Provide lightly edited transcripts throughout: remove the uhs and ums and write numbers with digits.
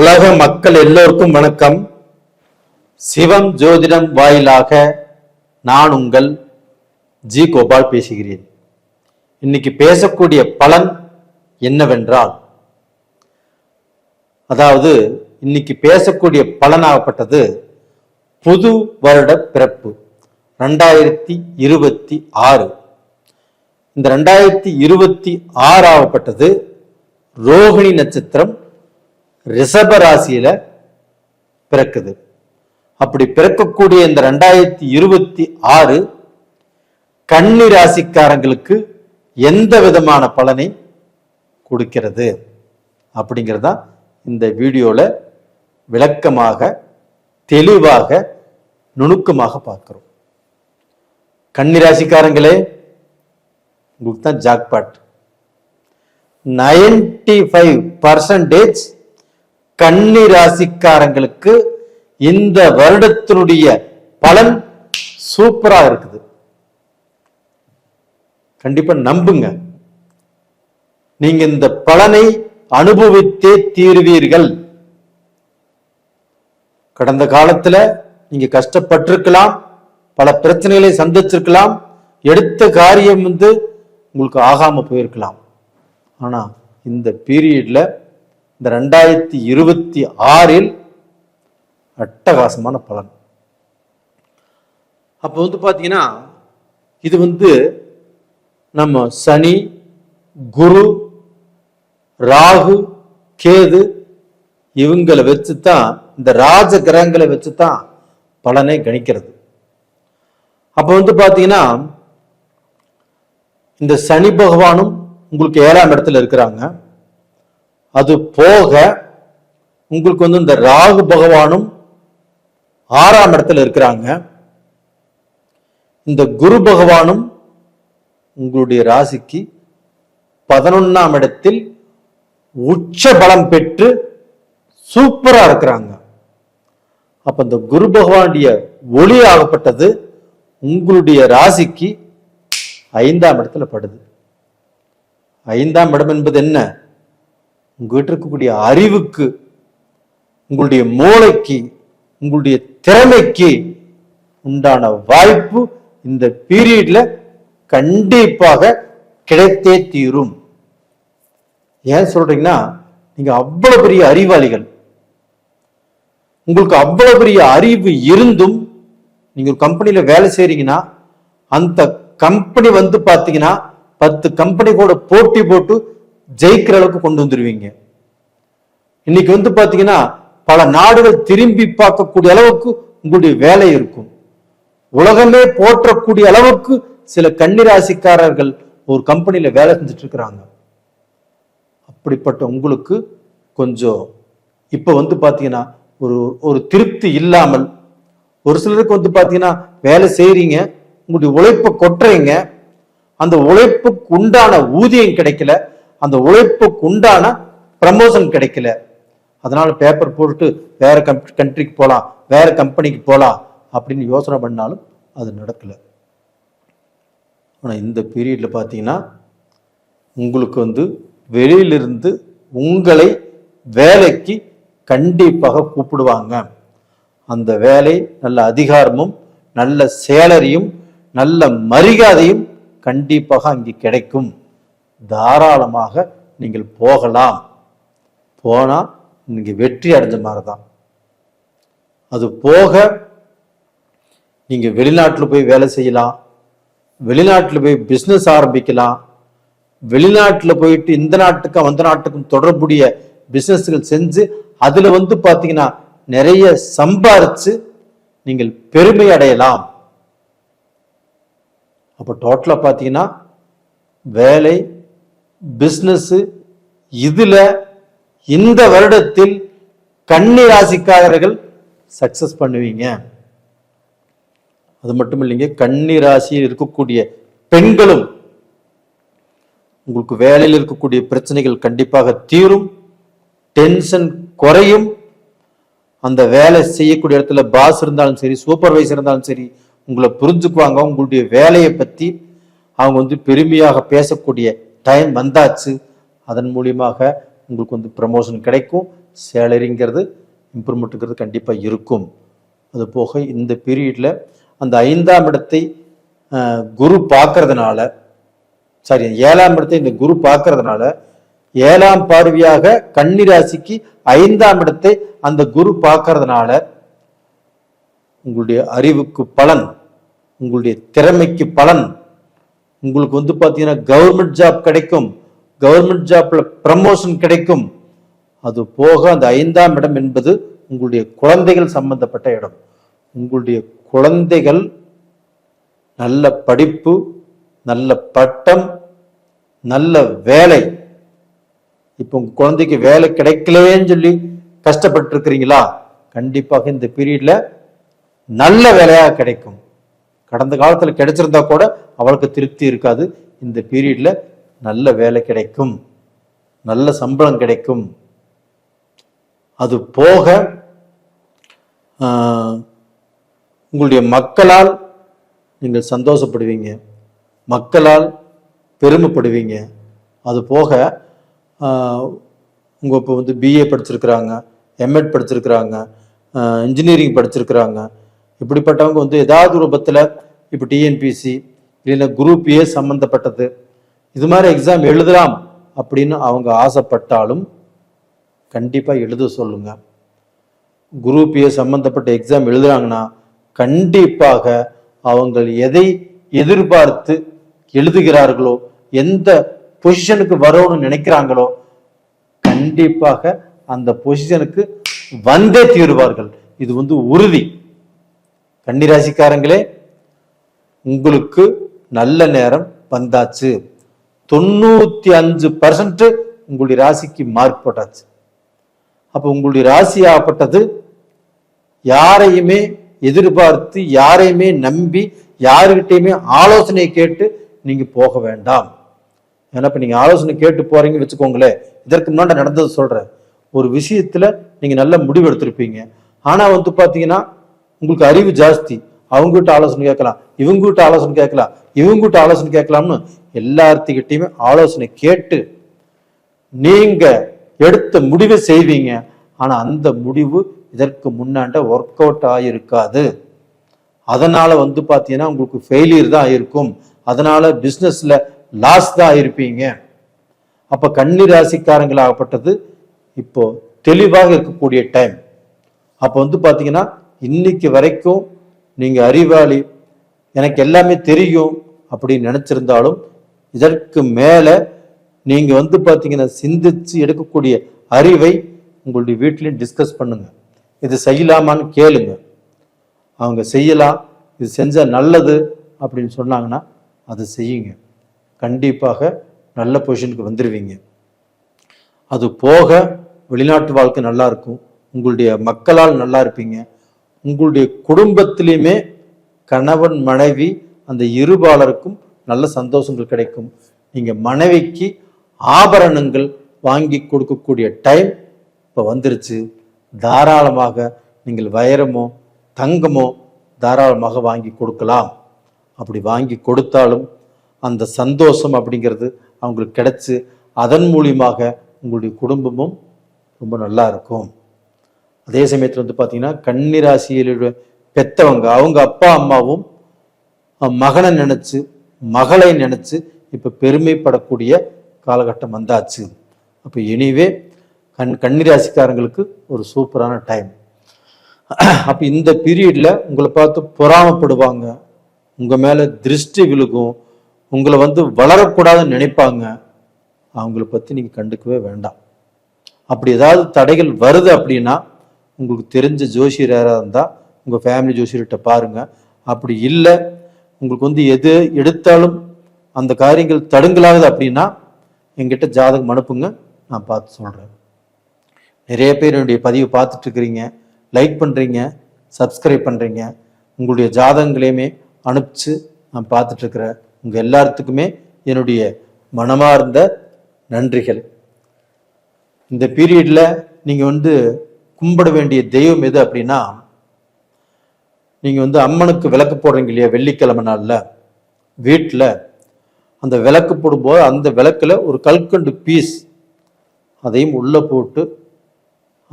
உலக மக்கள் எல்லோருக்கும் வணக்கம். சிவம் ஜோதிடம் வாயிலாக நான் உங்கள் ஜி கோபால் பேசுகிறேன். இன்னைக்கு பேசக்கூடிய பலன் என்னவென்றால், அதாவது இன்னைக்கு பேசக்கூடிய பலனாகப்பட்டது புது வருட பிறப்பு 2026. இந்த 2026 ஆகப்பட்டது ரோகிணி நட்சத்திரம் ரிஷப ராசியில பிறக்குது. அப்படி பிறக்கக்கூடிய இந்த 2026 கன்னி ராசிக்காரங்களுக்கு எந்த விதமான பலனை கொடுக்கிறது அப்படிங்கிறதா இந்த வீடியோல விளக்கமாக தெளிவாக நுணுக்கமாக பார்க்கிறோம். கன்னி ராசிக்காரங்களே, உங்களுக்கு தான் ஜாக்பாட். 95% கன்னி ராசிக்காரங்களுக்கு இந்த வருடத்தினுடைய பலன் சூப்பரா இருக்குது. கண்டிப்பா நம்புங்க, நீங்க இந்த பலனை அனுபவித்தே தீர்வீர்கள். கடந்த காலத்துல நீங்க கஷ்டப்பட்டிருக்கலாம், பல பிரச்சனைகளை சந்திச்சிருக்கலாம், எடுத்த காரியம் உங்களுக்கு ஆகாம போயிருக்கலாம். ஆனா இந்த பீரியட்ல இந்த 2026 அட்டகாசமான பலன். அப்போ பாத்தீங்கன்னா இது நம்ம சனி, குரு, ராகு, கேது இவங்களை வச்சுதான், இந்த ராஜ கிரகங்களை வச்சுதான் பலனை கணிக்கிறது. அப்ப பாத்தீங்கன்னா இந்த சனி பகவானும் உங்களுக்கு 7ஆம் இடத்துல இருக்கிறாங்க. அது போக உங்களுக்கு இந்த ராகு பகவானும் 6ஆம் இடத்துல இருக்கிறாங்க. இந்த குரு பகவானும் உங்களுடைய ராசிக்கு 11ஆம் இடத்தில் உச்ச பலம் பெற்று சூப்பரா இருக்கிறாங்க. அப்ப இந்த குரு பகவானுடைய ஒளி ஆகப்பட்டது உங்களுடைய ராசிக்கு 5ஆம் இடத்துல படுது. 5ஆம் இடம் என்பது என்ன? உங்ககிட்ட இருக்கக்கூடிய அறிவுக்கு, உங்களுடைய மூளைக்கு, உங்களுடைய திறமைக்கு உண்டான வாய்ப்பு இந்த பீரியட்ல கண்டிப்பாக கிடைத்தே தீரும். ஏன் சொல்றீங்கன்னா, நீங்க அவ்வளவு பெரிய அறிவாளிகள். உங்களுக்கு அவ்வளவு பெரிய அறிவு இருந்தும் நீங்க ஒரு கம்பெனியில வேலை செய்றீங்கன்னா, அந்த கம்பெனி பாத்தீங்கன்னா 10 கம்பெனி கூட போட்டி போட்டு ஜெயிக்கிற அளவுக்கு கொண்டு வந்துருவீங்க. இன்னைக்கு பாத்தீங்கன்னா பல நாடுகள் திரும்பி பார்க்கக்கூடிய அளவுக்கு உங்களுடைய வேலை இருக்கும். உலகமே போற்றக்கூடிய அளவுக்கு சில கன்னிராசிக்காரர்கள் ஒரு கம்பெனியில வேலை செஞ்சுட்டு இருக்கிறாங்க. அப்படிப்பட்ட உங்களுக்கு கொஞ்சம் இப்ப பாத்தீங்கன்னா ஒரு திருப்தி இல்லாமல், ஒரு சிலருக்கு பாத்தீங்கன்னா வேலை செய்றீங்க, உங்களுடைய உழைப்பை கொட்டுறீங்க, அந்த உழைப்புக்கு உண்டான ஊதியம் கிடைக்கல, அந்த உழைப்புக்கு உண்டான ப்ரமோஷன் கிடைக்கல. அதனால பேப்பர் போட்டு வேற கண்ட்ரிக்கு போலாம், வேற கம்பெனிக்கு போலாம் அப்படின்னு யோசனை பண்ணாலும் அது நடக்கல. ஆனா இந்த பீரியட்ல பாத்தீங்கன்னா உங்களுக்கு வெளியிலிருந்து உங்களை வேலைக்கு கண்டிப்பாக கூப்பிடுவாங்க. அந்த வேலை நல்ல அதிகாரமும் நல்ல சேலரியும் நல்ல மரியாதையும் கண்டிப்பாக அங்கே கிடைக்கும். தாராளமாக நீங்கள் போகலாம். போனா நீங்க வெற்றி அடைஞ்ச மாதிரிதான். அது போக நீங்க வெளிநாட்டுல போய் வேலை செய்யலாம், வெளிநாட்டுல போய் பிசினஸ் ஆரம்பிக்கலாம், வெளிநாட்டுல போயிட்டு இந்த நாட்டுக்கும் அந்த நாட்டுக்கும் தொடர்புடைய பிசினஸ்கள் செஞ்சு அதுல பாத்தீங்கன்னா நிறைய சம்பாரிச்சு நீங்கள் பெருமை அடையலாம். அப்ப டோட்டலா பாத்தீங்கன்னா வேலை, பிசினஸ், இதுல இந்த வருடத்தில் கன்னி ராசிக்காரர்கள் சக்சஸ் பண்ணுவீங்க. அது மட்டும் இல்லைங்க, கன்னி ராசியில் இருக்கக்கூடிய பெண்களும் உங்களுக்கு வேலையில் இருக்கக்கூடிய பிரச்சனைகள் கண்டிப்பாக தீரும், டென்ஷன் குறையும். அந்த வேலை செய்யக்கூடிய இடத்துல பாஸ் இருந்தாலும் சரி, சூப்பர்வைசர் இருந்தாலும் சரி, உங்களை புரிஞ்சுக்குவாங்க. உங்களுடைய வேலையை பத்தி அவங்க பெருமையாக பேசக்கூடிய டைம் வந்தாச்சு. அதன் மூலியமாக உங்களுக்கு ப்ரமோஷன் கிடைக்கும், சேலரிங்கிறது இம்ப்ரூவ்மெண்ட்டுங்கிறது கண்டிப்பாக இருக்கும். அது போக இந்த பீரியடில் அந்த 5ஆம் இடத்தை குரு பார்க்கறதுனால, சாரி 7ஆம் இடத்தை இந்த குரு பார்க்கறதுனால 7ஆம் பார்வையாக கன்னி ராசிக்கு 5ஆம் இடத்தை அந்த குரு பார்க்கறதுனால உங்களுடைய அறிவுக்கு பலன், உங்களுடைய திறமைக்கு பலன், உங்களுக்கு பார்த்தீங்கன்னா கவர்மெண்ட் ஜாப் கிடைக்கும், கவர்மெண்ட் ஜாப்ல ப்ரமோஷன் கிடைக்கும். அது போக அந்த 5ஆம் இடம் என்பது உங்களுடைய குழந்தைகள் சம்பந்தப்பட்ட இடம். உங்களுடைய குழந்தைகள் நல்ல படிப்பு, நல்ல பட்டம், நல்ல வேலை. இப்போ உங்க குழந்தைக்கு வேலை கிடைக்கலன்னு சொல்லி கஷ்டப்பட்டு இருக்கிறீங்களா? கண்டிப்பாக இந்த பீரியட்ல நல்ல வேலையாக கிடைக்கும். கடந்த காலத்துல கிடைச்சிருந்தா கூட அவளுக்கு திருப்தி இருக்காது. இந்த பீரியட்ல நல்ல வேலை கிடைக்கும், நல்ல சம்பளம் கிடைக்கும். அது போக உங்களுடைய மக்களால் நீங்கள் சந்தோஷப்படுவீங்க, மக்களால் பெருமைப்படுவீங்க. அது போக உங்க இப்போ பிஏ படிச்சிருக்கிறாங்க, எம்எட் படிச்சிருக்கிறாங்க, இன்ஜினியரிங் படிச்சிருக்கிறாங்க. இப்படிப்பட்டவங்க ஏதாவது ரூபத்தில் இப்போ டிஎன்பிசி இல்லைன்னா குரூப் ஏ சம்பந்தப்பட்டது இது மாதிரி எக்ஸாம் எழுதலாம் அப்படின்னு அவங்க ஆசைப்பட்டாலும் கண்டிப்பாக எழுத சொல்லுங்க. குரூப் ஏ சம்பந்தப்பட்ட எக்ஸாம் எழுதுறாங்கன்னா கண்டிப்பாக அவங்க எதை எதிர்பார்த்து எழுதுகிறார்களோ, எந்த பொசிஷனுக்கு வரணும்னு நினைக்கிறாங்களோ கண்டிப்பாக அந்த பொசிஷனுக்கு வந்தே தீருவார்கள். இது உறுதி. கன்னிராசிக்காரங்களே, உங்களுக்கு நல்ல நேரம் வந்தாச்சு. 95% உங்களுடைய ராசிக்கு மார்க் போட்டாச்சு. அப்ப உங்களுடைய ராசி ஆகப்பட்டது யாரையுமே எதிர்பார்த்து, யாரையுமே நம்பி, யாருகிட்டையுமே ஆலோசனை கேட்டு நீங்க போக வேண்டாம். ஏன்னா இப்ப நீங்க ஆலோசனை கேட்டு போறீங்கன்னு வச்சுக்கோங்களேன், இதற்கு முன்னாடி நடந்தது சொல்றேன். ஒரு விஷயத்துல நீங்க நல்ல முடிவு எடுத்திருப்பீங்க. ஆனா பாத்தீங்கன்னா உங்களுக்கு அறிவு ஜாஸ்தி. அவங்ககிட்ட ஆலோசனை கேட்கலாம், இவங்ககிட்ட ஆலோசனை கேட்கலாம், இவங்ககிட்ட ஆலோசனை கேட்கலாம்னு எல்லார்த்துக்கிட்டையுமே ஆலோசனை கேட்டு நீங்க எடுத்த முடிவை செய்வீங்க. ஆனா அந்த முடிவு இதற்கு முன்னாண்ட ஒர்க் அவுட் ஆகியிருக்காது. அதனால பாத்தீங்கன்னா உங்களுக்கு ஃபெயிலியர் தான் ஆயிருக்கும். அதனால பிசினஸ்ல லாஸ் தான் ஆயிருப்பீங்க. அப்ப கன்னி ராசிக்காரங்களாகப்பட்டது இப்போ தெளிவாக இருக்கக்கூடிய டைம். அப்ப பாத்தீங்கன்னா இன்னைக்கு வரைக்கும் நீங்க அறிவாளி, எனக்கு எல்லாமே தெரியும் அப்படின்னு நினைச்சிருந்தாலும் இதற்கு மேல நீங்க பாத்தீங்கன்னா சிந்திச்சு எடுக்கக்கூடிய அறிவை உங்களுடைய வீட்லயும் டிஸ்கஸ் பண்ணுங்க. இது செய்யலாமான்னு கேளுங்க. அவங்க செய்யலாம், இது செஞ்சா நல்லது அப்படின்னு சொன்னாங்கன்னா அதை செய்யுங்க. கண்டிப்பாக நல்ல பொசிஷனுக்கு வந்துடுவீங்க. அது போக வெளிநாட்டு வாழ்க்கை நல்லா இருக்கும், உங்களுடைய மக்களால் நல்லா இருப்பீங்க. உங்களுடைய குடும்பத்திலையுமே கணவன் மனைவி அந்த இருபாலருக்கும் நல்ல சந்தோஷங்கள் கிடைக்கும். நீங்க மனைவிக்கு ஆபரணங்கள் வாங்கி கொடுக்கக்கூடிய டைம் இப்போ வந்துருச்சு. தாராளமாக நீங்கள் வைரமோ தங்கமோ தாராளமாக வாங்கி கொடுக்கலாம். அப்படி வாங்கி கொடுத்தாலும் அந்த சந்தோஷம் அப்படிங்கிறது அவங்களுக்கு கிடைச்சு அதன் மூலியமாக உங்களுடைய குடும்பமும் ரொம்ப நல்லா இருக்கும். அதே சமயத்தில் பார்த்தீங்கன்னா கன்னிராசியில் பெத்தவங்க அவங்க அப்பா அம்மாவும் மகனை நினைச்சு மகளை நினைச்சு இப்ப பெருமைப்படக்கூடிய காலகட்டம் வந்தாச்சு. அப்ப எனிவே கன்னிராசிக்காரங்களுக்கு ஒரு சூப்பரான டைம். அப்ப இந்த பீரியட்ல உங்களை பார்த்து பொறாமப்படுவாங்க, உங்க மேல திருஷ்டி விழுகும், உங்களை வளரக்கூடாதுன்னு நினைப்பாங்க. அவங்கள பத்தி நீங்க கண்டுக்கவே வேண்டாம். அப்படி ஏதாவது தடைகள் வருது அப்படின்னா உங்களுக்கு தெரிஞ்ச ஜோசியர் யாராக இருந்தா உங்க ஃபேமிலி ஜோசியர்கிட்ட பாருங்க. அப்படி இல்லை, உங்களுக்கு எது எடுத்தாலும் அந்த காரியங்கள் தடுங்கலாகுது அப்படின்னா என்கிட்ட ஜாதகம் அனுப்புங்க, நான் பார்த்து சொல்றேன். நிறைய பேர் என்னுடைய பதிவு பார்த்துட்டு இருக்கிறீங்க, லைக் பண்றீங்க, சப்ஸ்கிரைப் பண்றீங்க. உங்களுடைய ஜாதகங்களையுமே அனுப்பிச்சு நான் பார்த்துட்டு இருக்கிறேன். உங்க எல்லாத்துக்குமே என்னுடைய மனமார்ந்த நன்றிகள். இந்த பீரியட்ல நீங்க கும்பிட வேண்டிய தெய்வம் எது அப்படின்னா, நீங்க அம்மனுக்கு விளக்கு போடுறீங்க இல்லையா, வெள்ளிக்கிழமை நாள்ல வீட்டில் அந்த விளக்கு போடும்போது அந்த விளக்குல ஒரு கல்கண்டு பீஸ் அதையும் உள்ள போட்டு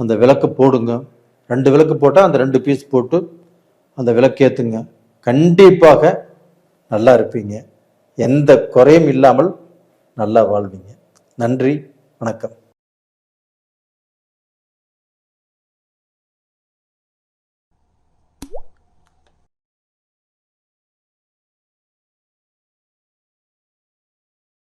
அந்த விளக்கு போடுங்க. 2 விளக்கு போட்டால் அந்த 2 பீஸ் போட்டு அந்த விளக்கு ஏற்றுங்க. கண்டிப்பாக நல்லா இருப்பீங்க. எந்த குறையும் இல்லாமல் நல்லா வாழ்வீங்க. நன்றி, வணக்கம்.